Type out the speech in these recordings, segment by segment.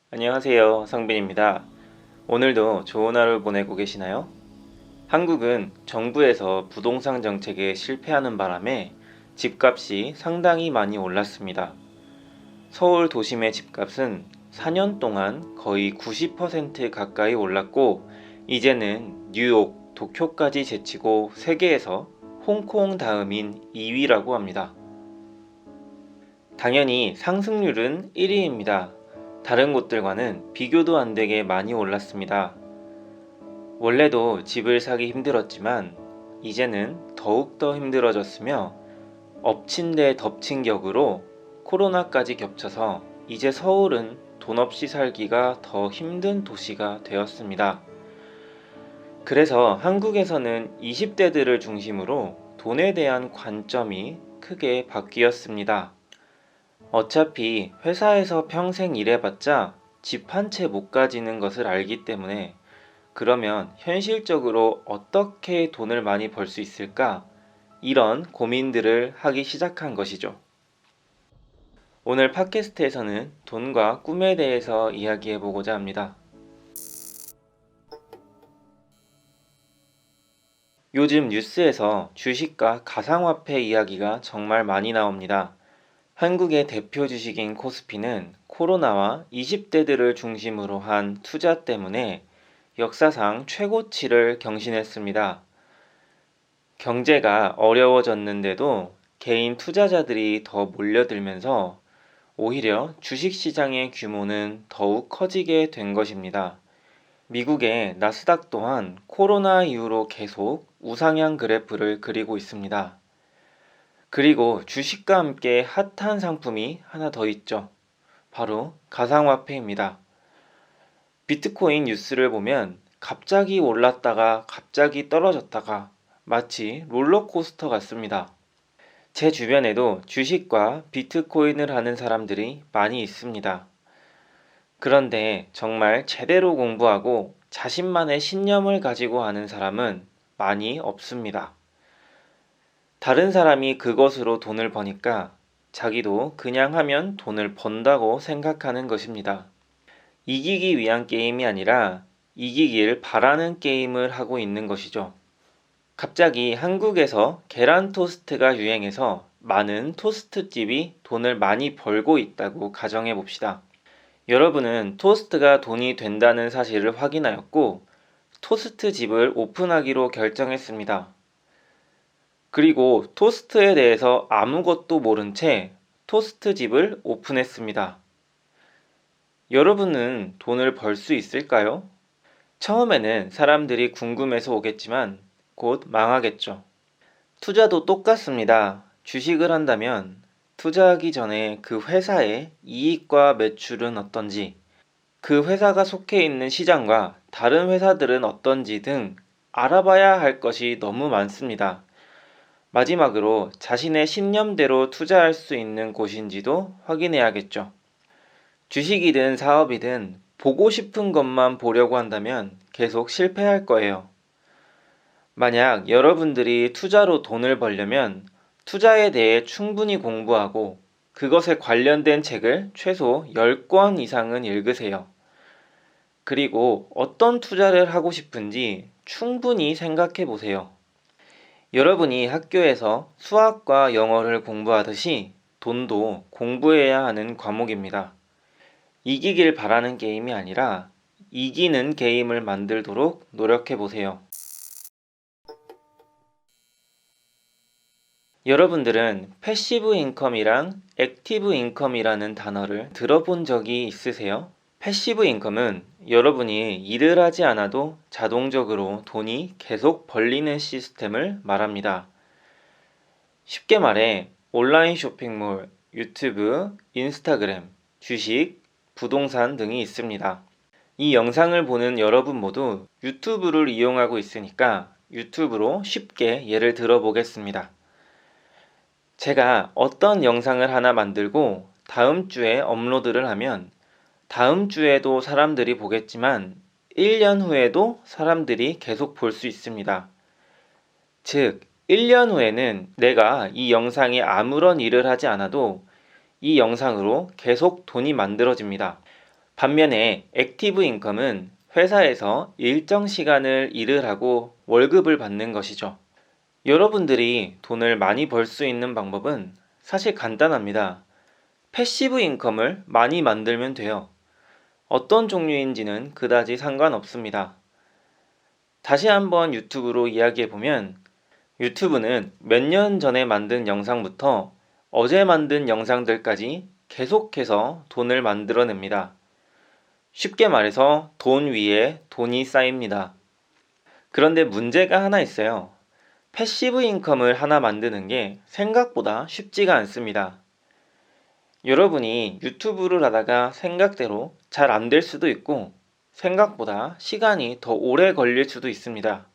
안녕하세요. 성빈입니다. 오늘도 좋은 하루 보내고 계시나요? 한국은 정부에서 부동산 정책에 실패하는 바람에 집값이 상당히 많이 올랐습니다. 서울 도심의 집값은 4년 동안 거의 90% 가까이 올랐고, 이제는 뉴욕, 도쿄까지 제치고 세계에서 홍콩 다음인 2위라고 합니다. 당연히 상승률은 1위입니다. 다른 곳들과는 비교도 안 되게 많이 올랐습니다. 원래도 집을 사기 힘들었지만 이제는 더욱더 힘들어졌으며, 엎친 데 덮친 격으로 코로나까지 겹쳐서 이제 서울은 돈 없이 살기가 더 힘든 도시가 되었습니다. 그래서 한국에서는 20대들을 중심으로 돈에 대한 관점이 크게 바뀌었습니다. 어차피 회사에서 평생 일해봤자 집 한 채 못 가지는 것을 알기 때문에, 그러면 현실적으로 어떻게 돈을 많이 벌 수 있을까? 이런 고민들을 하기 시작한 것이죠. 오늘 팟캐스트에서는 돈과 꿈에 대해서 이야기해 보고자 합니다. 요즘 뉴스에서 주식과 가상화폐 이야기가 정말 많이 나옵니다. 한국의 대표 주식인 코스피는 코로나와 20대들을 중심으로 한 투자 때문에 역사상 최고치를 경신했습니다. 경제가 어려워졌는데도 개인 투자자들이 더 몰려들면서 오히려 주식시장의 규모는 더욱 커지게 된 것입니다. 미국의 나스닥 또한 코로나 이후로 계속 우상향 그래프를 그리고 있습니다. 그리고 주식과 함께 핫한 상품이 하나 더 있죠. 바로 가상화폐입니다. 비트코인 뉴스를 보면 갑자기 올랐다가 갑자기 떨어졌다가 마치 롤러코스터 같습니다. 제 주변에도 주식과 비트코인을 하는 사람들이 많이 있습니다. 그런데 정말 제대로 공부하고 자신만의 신념을 가지고 하는 사람은 많이 없습니다. 다른 사람이 그것으로 돈을 버니까 자기도 그냥 하면 돈을 번다고 생각하는 것입니다. 이기기 위한 게임이 아니라 이기길 바라는 게임을 하고 있는 것이죠. 갑자기 한국에서 계란 토스트가 유행해서 많은 토스트집이 돈을 많이 벌고 있다고 가정해 봅시다. 여러분은 토스트가 돈이 된다는 사실을 확인하였고 토스트집을 오픈하기로 결정했습니다. 그리고 토스트에 대해서 아무것도 모른 채 토스트집을 오픈했습니다. 여러분은 돈을 벌 수 있을까요? 처음에는 사람들이 궁금해서 오겠지만 곧 망하겠죠. 투자도 똑같습니다. 주식을 한다면 투자하기 전에 그 회사의 이익과 매출은 어떤지, 그 회사가 속해 있는 시장과 다른 회사들은 어떤지 등 알아봐야 할 것이 너무 많습니다. 마지막으로 자신의 신념대로 투자할 수 있는 곳인지도 확인해야겠죠. 주식이든 사업이든 보고 싶은 것만 보려고 한다면 계속 실패할 거예요. 만약 여러분들이 투자로 돈을 벌려면 투자에 대해 충분히 공부하고 그것에 관련된 책을 최소 10권 이상은 읽으세요. 그리고 어떤 투자를 하고 싶은지 충분히 생각해 보세요. 여러분이 학교에서 수학과 영어를 공부하듯이 돈도 공부해야 하는 과목입니다. 이기길 바라는 게임이 아니라 이기는 게임을 만들도록 노력해 보세요. 여러분들은 패시브 인컴이랑 액티브 인컴이라는 단어를 들어본 적이 있으세요? 패시브 인컴은 여러분이 일을 하지 않아도 자동적으로 돈이 계속 벌리는 시스템을 말합니다. 쉽게 말해 온라인 쇼핑몰, 유튜브, 인스타그램, 주식, 부동산 등이 있습니다. 이 영상을 보는 여러분 모두 유튜브를 이용하고 있으니까 유튜브로 쉽게 예를 들어 보겠습니다. 제가 어떤 영상을 하나 만들고 다음 주에 업로드를 하면 다음 주에도 사람들이 보겠지만 1년 후에도 사람들이 계속 볼 수 있습니다. 즉, 1년 후에는 내가 이 영상에 아무런 일을 하지 않아도 이 영상으로 계속 돈이 만들어집니다. 반면에 액티브 인컴은 회사에서 일정 시간을 일을 하고 월급을 받는 것이죠. 여러분들이 돈을 많이 벌 수 있는 방법은 사실 간단합니다. 패시브 인컴을 많이 만들면 돼요. 어떤 종류인지는 그다지 상관없습니다. 다시 한번 유튜브로 이야기해보면 유튜브는 몇 년 전에 만든 영상부터 어제 만든 영상들까지 계속해서 돈을 만들어냅니다. 쉽게 말해서 돈 위에 돈이 쌓입니다. 그런데 문제가 하나 있어요. 패시브 인컴을 하나 만드는 게 생각보다 쉽지가 않습니다. 여러분이 유튜브를 하다가 생각대로 잘 안 될 수도 있고 생각보다 시간이 더 오래 걸릴 수도 있습니다.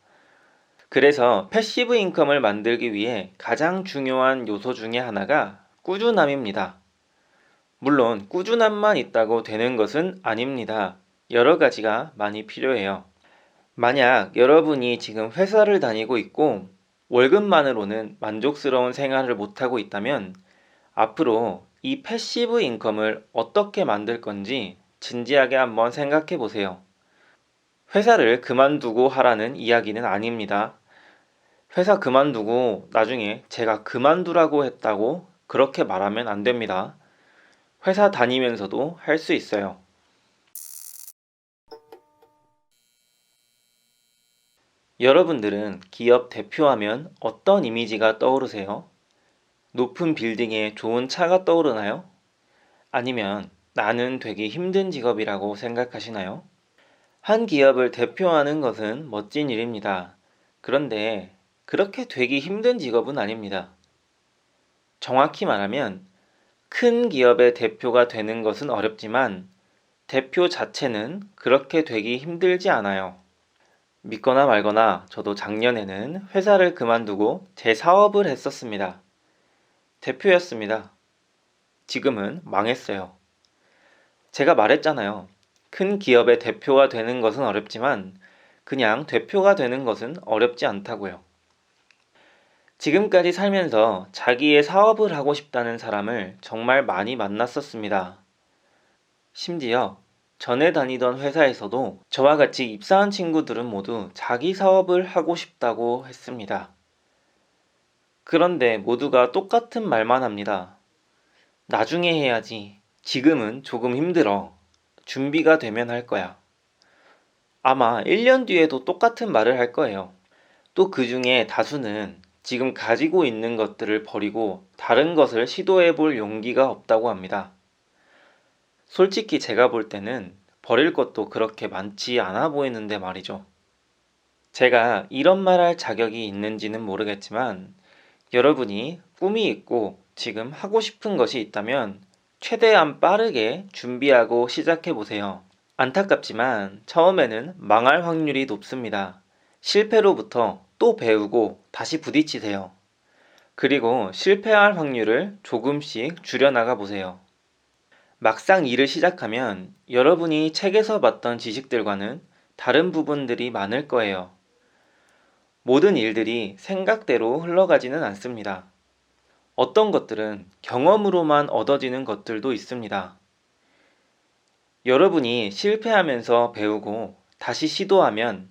그래서 패시브 인컴을 만들기 위해 가장 중요한 요소 중에 하나가 꾸준함입니다. 물론 꾸준함만 있다고 되는 것은 아닙니다. 여러 가지가 많이 필요해요. 만약 여러분이 지금 회사를 다니고 있고 월급만으로는 만족스러운 생활을 못하고 있다면 앞으로 이 패시브 인컴을 어떻게 만들 건지 진지하게 한번 생각해 보세요. 회사를 그만두고 하라는 이야기는 아닙니다. 회사 그만두고 나중에 제가 그만두라고 했다고 그렇게 말하면 안 됩니다. 회사 다니면서도 할 수 있어요. 여러분들은 기업 대표하면 어떤 이미지가 떠오르세요? 높은 빌딩에 좋은 차가 떠오르나요? 아니면 나는 되게 힘든 직업이라고 생각하시나요? 한 기업을 대표하는 것은 멋진 일입니다. 그런데 그렇게 되기 힘든 직업은 아닙니다. 정확히 말하면 큰 기업의 대표가 되는 것은 어렵지만 대표 자체는 그렇게 되기 힘들지 않아요. 믿거나 말거나 저도 작년에는 회사를 그만두고 제 사업을 했었습니다. 대표였습니다. 지금은 망했어요. 제가 말했잖아요. 큰 기업의 대표가 되는 것은 어렵지만 그냥 대표가 되는 것은 어렵지 않다고요. 지금까지 살면서 자기의 사업을 하고 싶다는 사람을 정말 많이 만났었습니다. 심지어 전에 다니던 회사에서도 저와 같이 입사한 친구들은 모두 자기 사업을 하고 싶다고 했습니다. 그런데 모두가 똑같은 말만 합니다. 나중에 해야지. 지금은 조금 힘들어. 준비가 되면 할 거야. 아마 1년 뒤에도 똑같은 말을 할 거예요. 또 그 중에 다수는 지금 가지고 있는 것들을 버리고 다른 것을 시도해 볼 용기가 없다고 합니다. 솔직히 제가 볼 때는 버릴 것도 그렇게 많지 않아 보이는데 말이죠. 제가 이런 말 할 자격이 있는지는 모르겠지만 여러분이 꿈이 있고 지금 하고 싶은 것이 있다면 최대한 빠르게 준비하고 시작해 보세요. 안타깝지만 처음에는 망할 확률이 높습니다. 실패로부터 또 배우고 다시 부딪히세요. 그리고 실패할 확률을 조금씩 줄여나가 보세요. 막상 일을 시작하면 여러분이 책에서 봤던 지식들과는 다른 부분들이 많을 거예요. 모든 일들이 생각대로 흘러가지는 않습니다. 어떤 것들은 경험으로만 얻어지는 것들도 있습니다. 여러분이 실패하면서 배우고 다시 시도하면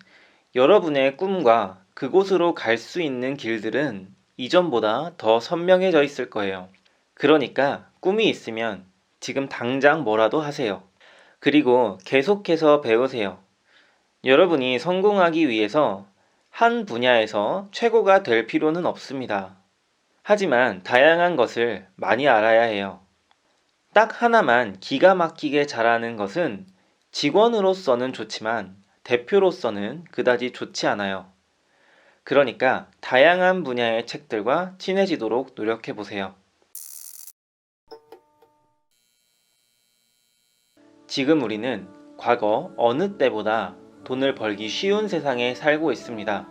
여러분의 꿈과 그곳으로 갈 수 있는 길들은 이전보다 더 선명해져 있을 거예요. 그러니까 꿈이 있으면 지금 당장 뭐라도 하세요. 그리고 계속해서 배우세요. 여러분이 성공하기 위해서 한 분야에서 최고가 될 필요는 없습니다. 하지만 다양한 것을 많이 알아야 해요. 딱 하나만 기가 막히게 잘하는 것은 직원으로서는 좋지만 대표로서는 그다지 좋지 않아요. 그러니까 다양한 분야의 책들과 친해지도록 노력해 보세요. 지금 우리는 과거 어느 때보다 돈을 벌기 쉬운 세상에 살고 있습니다.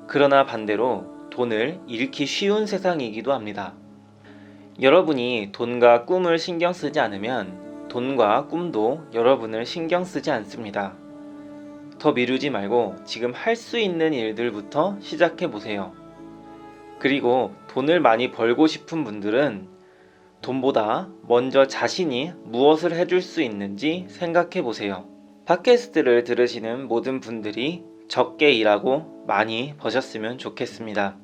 그러나 반대로 돈을 잃기 쉬운 세상이기도 합니다. 여러분이 돈과 꿈을 신경 쓰지 않으면 돈과 꿈도 여러분을 신경 쓰지 않습니다. 더 미루지 말고 지금 할 수 있는 일들부터 시작해 보세요. 그리고 돈을 많이 벌고 싶은 분들은 돈보다 먼저 자신이 무엇을 해줄 수 있는지 생각해 보세요. 팟캐스트를 들으시는 모든 분들이 적게 일하고 많이 버셨으면 좋겠습니다.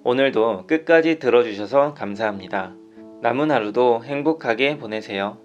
오늘도 끝까지 들어주셔서 감사합니다. 남은 하루도 행복하게 보내세요.